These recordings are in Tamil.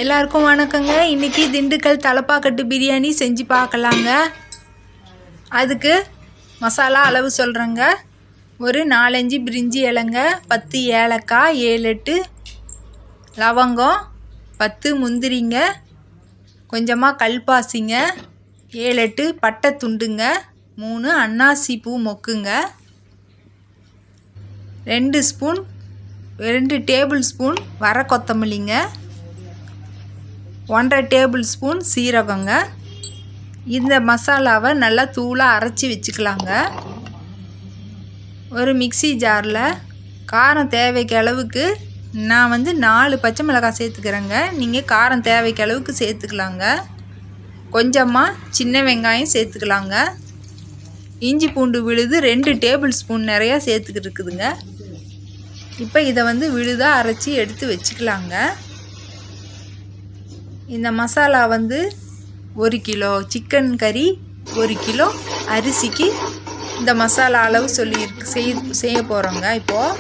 எல்லாருக்கும் வணக்கங்க. இன்றைக்கி திண்டுக்கல் தலப்பாக்கட்டு பிரியாணி செஞ்சு பார்க்கலாங்க. அதுக்கு மசாலா அளவு சொல்கிறேங்க. ஒரு 4-5 பிரிஞ்சி இலைங்க, 10 ஏலக்காய், 7-8 லவங்கம், 10 முந்திரிங்க, கொஞ்சமாக கல்பாசிங்க, 7-8 பட்டை துண்டுங்க, 3 அன்னாசி பூ மொக்குங்க, 2 டேபிள் ஸ்பூன் வர கொத்தமல்லிங்க, 1/2 டேபிள் ஸ்பூன் சீரகங்க. இந்த மசாலாவை நல்லா தூளாக அரைச்சி வச்சுக்கலாங்க. ஒரு மிக்சி ஜாரில் காரம் தேவைக்கு அளவுக்கு நான் 4 பச்சை மிளகாய் சேர்த்துக்கிறேங்க. நீங்கள் காரம் தேவைக்கு அளவுக்கு சேர்த்துக்கலாங்க. கொஞ்சமாக சின்ன வெங்காயம் சேர்த்துக்கலாங்க. இஞ்சி பூண்டு விழுது 2 டேபிள் ஸ்பூன் நிறையா சேர்த்துக்கிட்டு இருக்குதுங்க. இப்போ இதை விழுதாக அரைச்சி எடுத்து வச்சுக்கலாங்க. இந்த மசாலா 1 கிலோ சிக்கன் கறி, 1 கிலோ அரிசிக்கு இந்த மசாலா அளவு செய்ய போகிறோங்க. இப்போது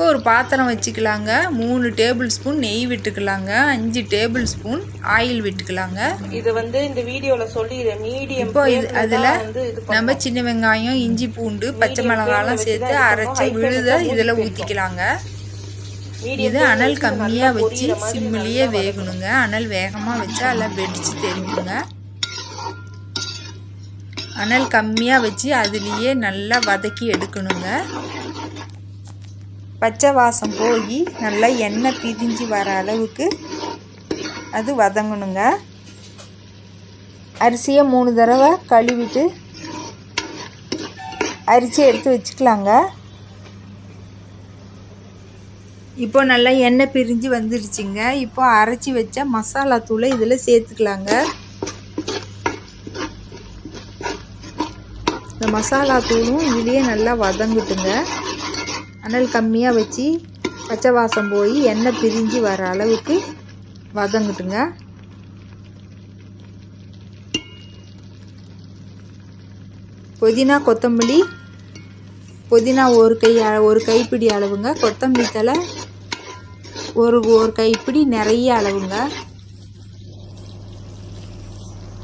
ஒரு பாத்திரம் வச்சுக்கலாங்க. 3 டேபிள் ஸ்பூன் நெய் விட்டுக்கலாங்க. 5 டேபிள் ஸ்பூன் ஆயில் விட்டுக்கலாங்க. இது இந்த வீடியோவில் சொல்லிடுறேன். மீடியம். இப்போ அதில் நம்ம சின்ன வெங்காயம், இஞ்சி பூண்டு, பச்சை மிளகாலாம் சேர்த்து அரைச்சி விழுத இதில் ஊற்றிக்கலாங்க. இது அனல் கம்மியாக வச்சு சிம்மிலேயே வேகணுங்க. அனல் வேகமாக வச்சா எல்லாம் வெடிச்சு தெரிஞ்சுங்க. அனல் கம்மியாக வச்சு அதுலேயே நல்லா வதக்கி எடுக்கணுங்க. பச்சை வாசம் போய் நல்லா எண்ணெய் பிரிஞ்சு வர அளவுக்கு அது வதங்கணுங்க. அரிசியை 3 தடவை கழுவிட்டு அரிசி எடுத்து வச்சுக்கலாங்க. இப்போ நல்லா எண்ணெய் பிரிஞ்சு வந்துருச்சுங்க. இப்போ அரைச்சி வச்ச மசாலா தூளை இதில் சேர்த்துக்கலாங்க. இந்த மசாலா தூளும் இதுலேயே நல்லா வதங்கட்டுங்க. அனல் கம்மியாக வச்சு பச்சை வாசம் போய் எண்ணெய் பிரிஞ்சு வர அளவுக்கு வதங்கட்டுங்க. புதினா கொத்தமல்லி, புதினா ஒரு கைப்பிடி அளவுங்க. கொத்தமல்லி தழை ஒரு கைப்பிடி நிறைய அளவுங்க.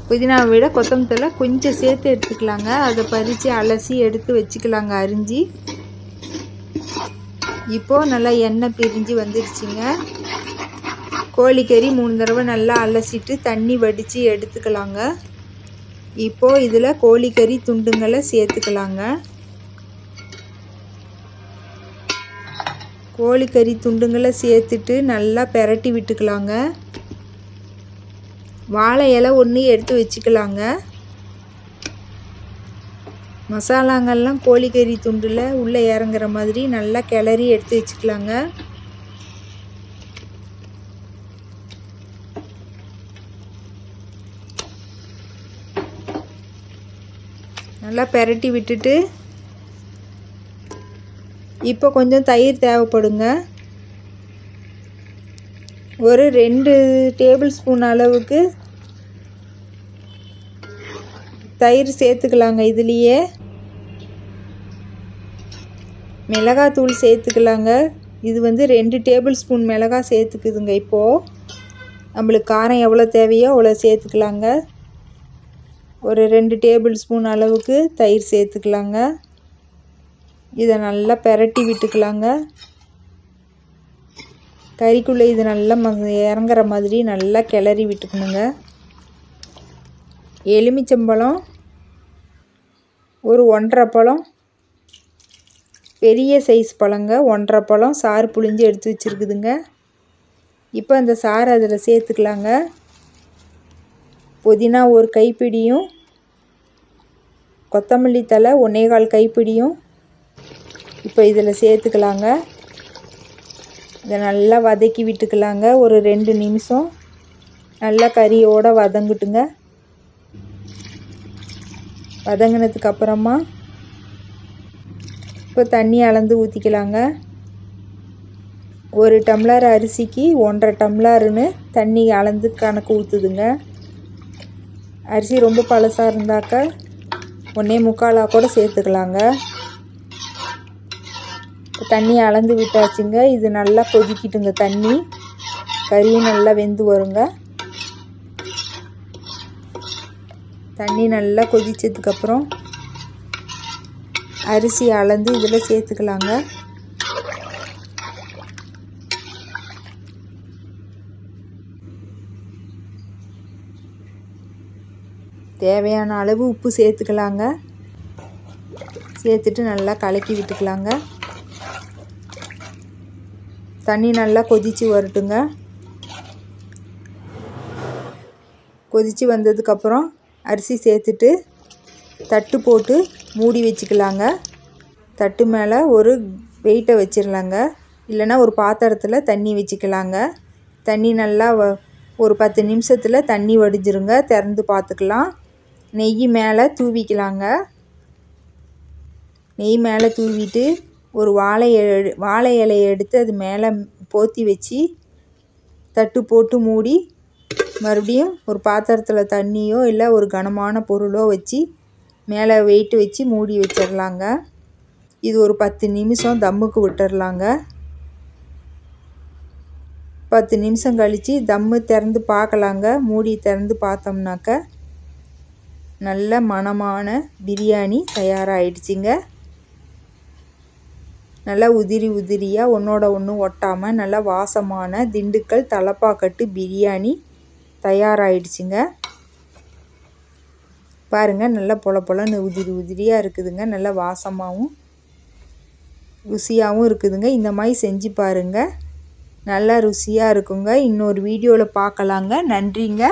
புதினாவை விட கொத்தமல்லி தழை கொஞ்சம் சேர்த்து எடுத்துக்கலாங்க. அதை பறித்து அலசி எடுத்து வச்சுக்கலாங்க அரிஞ்சு. இப்போது நல்லா எண்ணெய் பிரிஞ்சு வந்துடுச்சுங்க. கோழிக்கறி 3 தடவை நல்லா அலசிட்டு தண்ணி வடித்து எடுத்துக்கலாங்க. இப்போது இதில் கோழிக்கறி துண்டுங்களை சேர்த்துக்கலாங்க. கோழிக்கறி துண்டுங்களை சேர்த்துட்டு நல்லா பெரட்டி விட்டுக்கலாங்க. வாழை இலை 1 எடுத்து வச்சுக்கலாங்க. மசாலாங்கள்லாம் கோழிக்கறி துண்டில் உள்ளே இறங்குற மாதிரி நல்லா கிளறி எடுத்து வச்சுக்கலாங்க. நல்லா பெரட்டி விட்டுட்டு இப்போ கொஞ்சம் தயிர் தேவைப்படுங்க. ஒரு 2 டேபிள் ஸ்பூன் அளவுக்கு தயிர் சேர்த்துக்கலாங்க. இதுலேயே மிளகாத்தூள் சேர்த்துக்கலாங்க. இது 2 டேபிள் ஸ்பூன் மிளகாய் சேர்த்துக்குதுங்க. இப்போது நம்மளுக்கு காரம் எவ்வளோ தேவையோ அவ்வளோ சேர்த்துக்கலாங்க. ஒரு 2 டேபிள் ஸ்பூன் அளவுக்கு தயிர் சேர்த்துக்கலாங்க. இதை நல்லா பெரட்டி விட்டுக்கலாங்க. கறிக்குள்ளே இது நல்லா இறங்குற மாதிரி நல்லா கிளறி விட்டுக்கணுங்க. எலுமிச்சம்பழம் ஒரு 1.5 பழம், பெரிய சைஸ் பழங்க, 1.5 பழம் சாறு புழிஞ்சு எடுத்து வச்சுருக்குதுங்க. இப்போ அந்த சாறு அதில் சேர்த்துக்கலாங்க. புதினா ஒரு கைப்பிடியும், கொத்தமல்லி தழை 1/4 கைப்பிடியும் இப்போ இதில் சேர்த்துக்கலாங்க. இதை நல்லா வதக்கி விட்டுக்கலாங்க. ஒரு 2 நிமிஷம் நல்லா கறியோடு வதங்கட்டுங்க. வதங்கினதுக்கு அப்புறமா இப்போ தண்ணி அளந்து ஊற்றிக்கலாங்க. 1 டம்ளர் அரிசிக்கு 1.5 டம்ளருன்னு தண்ணி அளந்து கணக்கு ஊற்றுதுங்க. அரிசி ரொம்ப பழசாக இருந்தாக்க 1.25 கூட சேர்த்துக்கலாங்க. தண்ணி அளந்து விட்டாச்சுங்க. இது நல்லா கொதிக்கிட்டுங்க. கறியும் நல்லா வெந்து வருங்க. தண்ணி நல்லா கொதிச்சதுக்கப்புறம் அரிசி அளந்து இதில் சேர்த்துக்கலாங்க. தேவையான அளவு உப்பு சேர்த்துக்கலாங்க. சேர்த்துட்டு நல்லா கலக்கி விட்டுக்கலாங்க. தண்ணி நல்லா கொதித்து வரட்டுங்க. கொதித்து வந்ததுக்கப்புறம் அரிசி சேர்த்துட்டு தட்டு போட்டு மூடி வச்சுக்கலாங்க. தட்டு மேலே ஒரு வெயிட்டை வச்சிடலாங்க. இல்லைன்னா ஒரு பாத்திரத்தில் தண்ணி வச்சுக்கலாங்க. தண்ணி நல்லா ஒரு 10 நிமிஷத்தில் தண்ணி வடிஞ்சிருங்க. திறந்து பார்த்துக்கலாம். நெய் மேலே தூவிக்கலாங்க. நெய் மேலே தூவிட்டு ஒரு வாழை இலையை எடுத்து அது மேலே போத்தி வச்சு தட்டு போட்டு மூடி மறுபடியும் ஒரு பாத்திரத்தில் தண்ணியோ இல்லை ஒரு கனமான பொருளோ வச்சு மேலே வெயிட் வச்சு மூடி வச்சிடலாங்க. இது ஒரு 10 நிமிஷம் தம்முக்கு விட்டுடலாங்க. 10 நிமிஷம் கழித்து தம்மு திறந்து பார்க்கலாங்க. மூடி திறந்து பார்த்தோம்னாக்க நல்ல மணமான பிரியாணி தயாராகிடுச்சிங்க. நல்லா உதிரியாக ஒன்றோட ஒன்று ஒட்டாமல் நல்லா வாசமான திண்டுக்கல் தலப்பாக்கட்டு பிரியாணி தயாராகிடுச்சிங்க. பாருங்கள், நல்லா பொலன்னு உதிரியாக இருக்குதுங்க. நல்லா வாசமாகவும் ருசியாகவும் இருக்குதுங்க. இந்த மாதிரி செஞ்சு பாருங்கள், நல்லா ருசியாக இருக்குங்க. இன்னொரு வீடியோவில் பார்க்கலாங்க. நன்றிங்க.